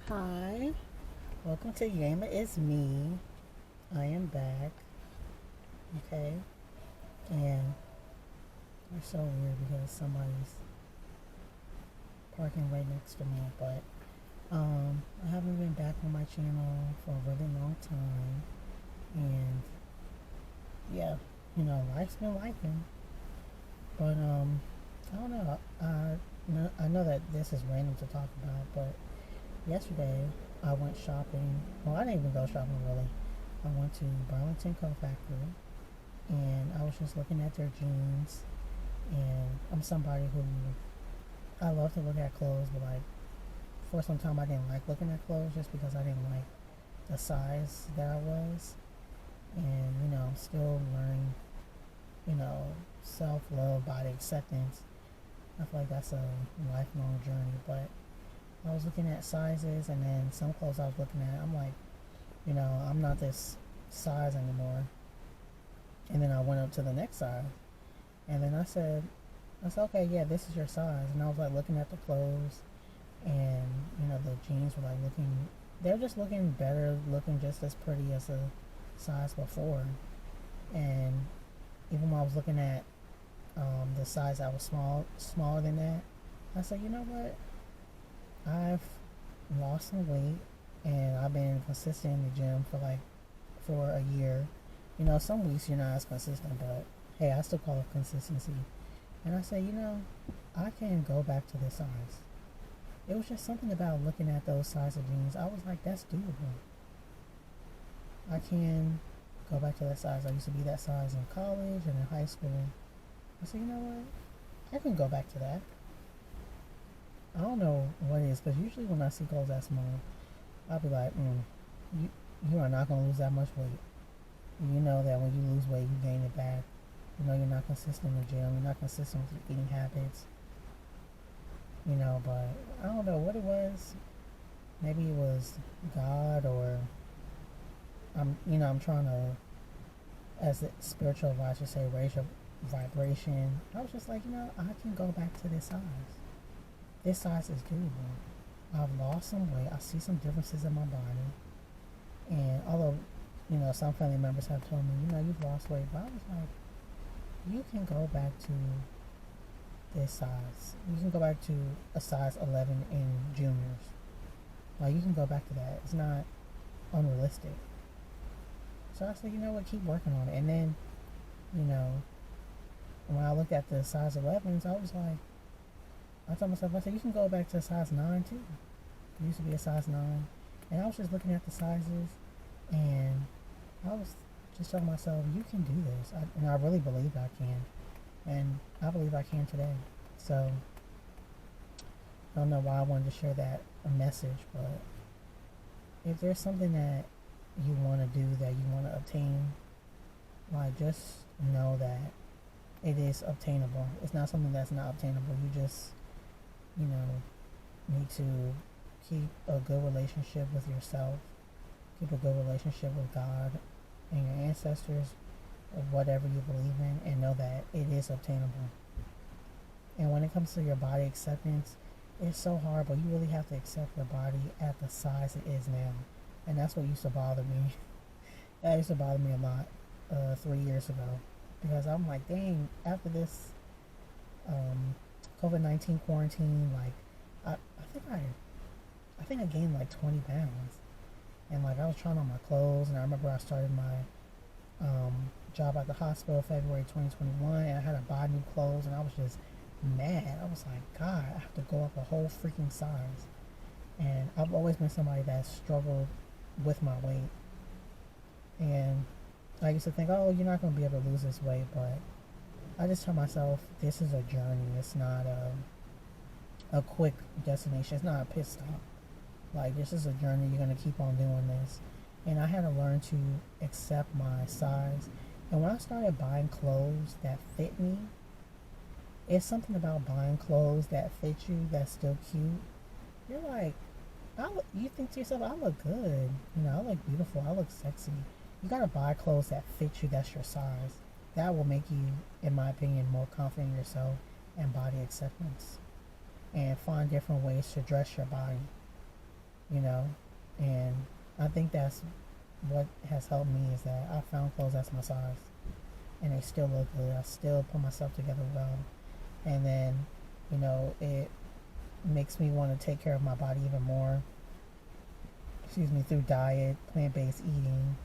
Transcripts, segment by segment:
Hi, welcome to Yama Is Me. I am back, okay? And it's so weird because somebody's parking right next to me, but I haven't been back on my channel for a really long time, and yeah, life's been lifing, but I don't know. I know that this is random to talk about, but yesterday I went shopping. Well, I didn't even go shopping really. I went to Burlington Coat Factory and I was just looking at their jeans. And I'm somebody who I love to look at clothes, but like for some time I didn't like looking at clothes just because I didn't like the size that I was. And I'm still learning, self love, body acceptance. I feel like that's a lifelong journey. But I was looking at sizes, and then some clothes I was looking at, I'm like, I'm not this size anymore. And then I went up to the next size, and then I said, okay, yeah, this is your size. And I was like looking at the clothes, and the jeans were like they're just looking better, looking just as pretty as the size before. And even when I was looking at the size that was smaller than that, I said, you know what? I've lost some weight, and I've been consistent in the gym for a year. Some weeks you're not as consistent, but hey, I still call it consistency. And I said, I can go back to this size. It was just something about looking at those size of jeans. I was like, that's doable. I can go back to that size. I used to be that size in college and in high school. I said, you know what? I can go back to that. I don't know what it is, because usually when I see clothes that small, I'll be like, you, you are not going to lose that much weight. You know that when you lose weight, you gain it back. You're not consistent in the gym. You're not consistent with your eating habits. But I don't know what it was. Maybe it was God, or I'm trying to, as a spiritual advisor say, raise your vibration. I was just like, I can go back to this size. This size is doable. I've lost some weight. I see some differences in my body. And although, some family members have told me, you've lost weight, but I was like, you can go back to this size. You can go back to a size 11 in juniors. Like, you can go back to that. It's not unrealistic. So I said, you know what, keep working on it. And then, you know, when I looked at the size 11s, I was like, I told myself, I said, you can go back to a size 9 too. It used to be a size 9. And I was just looking at the sizes, and I was just telling myself, you can do this. And I really believe I can. And I believe I can today. So, I don't know why I wanted to share that message, but if there's something that you want to do, that you want to obtain, like, just know that it is obtainable. It's not something that's not obtainable. You just, you know, need to keep a good relationship with yourself, keep a good relationship with God and your ancestors, or whatever you believe in, and know that it is obtainable. And when it comes to your body acceptance, it's so hard, but you really have to accept your body at the size it is now. And that's what used to bother me. That used to bother me a lot 3 years ago. Because I'm like, dang, after this COVID-19 quarantine, like, I think I gained like 20 pounds. And like, I was trying on my clothes, and I remember I started my job at the hospital February 2021, and I had to buy new clothes, and I was just mad. I was like, God, I have to go up a whole freaking size. And I've always been somebody that struggled with my weight. And I used to think, oh, you're not going to be able to lose this weight, but I just tell myself, this is a journey. It's not a quick destination. It's not a pit stop. Like, this is a journey. You're going to keep on doing this. And I had to learn to accept my size. And when I started buying clothes that fit me, it's something about buying clothes that fit you that's still cute. You're like, you think to yourself, I look good. I look beautiful. I look sexy. You gotta buy clothes that fit you, that's your size. That will make you, in my opinion, more confident in yourself and body acceptance. And find different ways to dress your body. you know, and I think that's what has helped me is that I found clothes that's my size, and they still look good. I still put myself together well, and then, it makes me want to take care of my body even more. Excuse me, through diet, plant-based eating,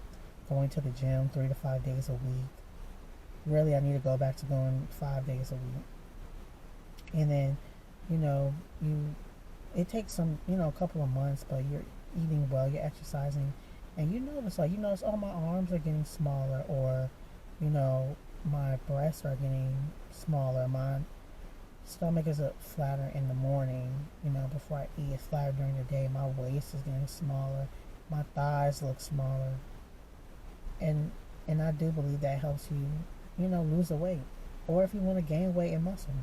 going to the gym 3 to 5 days a week. Really, I need to go back to going 5 days a week. And then, you know, you it takes a couple of months, but you're eating well, you're exercising, and you notice, oh, my arms are getting smaller, or, you know, my breasts are getting smaller, my stomach is flatter in the morning, before I eat. It's flatter during the day. My waist is getting smaller. My thighs look smaller. And I do believe that helps you, lose the weight. Or if you want to gain weight and muscle,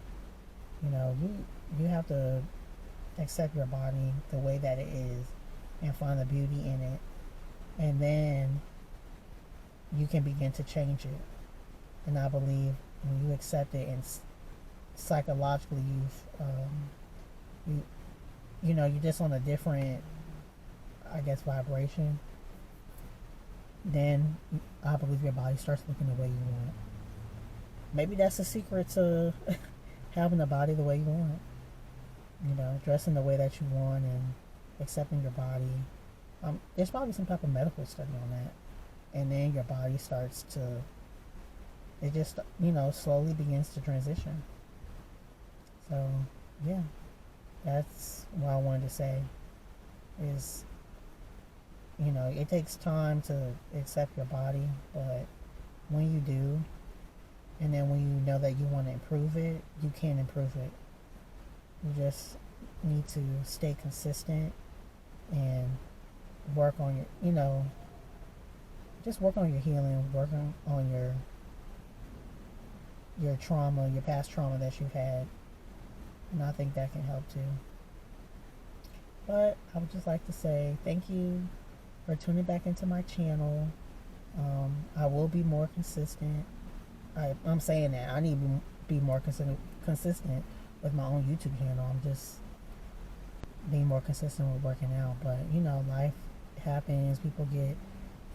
you have to accept your body the way that it is and find the beauty in it. And then you can begin to change it. And I believe when you accept it and psychologically you're just on a different, I guess, vibration, then I believe your body starts looking the way you want. Maybe that's the secret to having a body the way you want. Dressing the way that you want and accepting your body. There's probably some type of medical study on that. And then your body starts to, it just, slowly begins to transition. So, yeah, that's what I wanted to say is, it takes time to accept your body, but when you do, and then when you know that you want to improve it, you can improve it. You just need to stay consistent and work on just work on your healing, working on your trauma, your past trauma that you've had. And I think that can help too. But I would just like to say thank you for tuning back into my channel. I will be more consistent. I'm saying that I need to be more consistent with my own YouTube channel. I'm just being more consistent with working out. But life happens. People get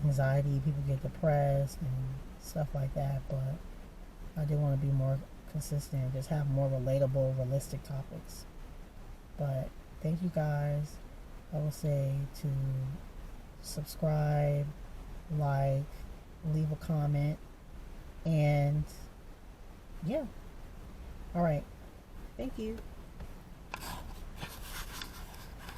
anxiety. People get depressed and stuff like that. But I do want to be more consistent. Just have more relatable, realistic topics. But thank you guys. I will say to subscribe, like, leave a comment, and yeah. All right. Thank you.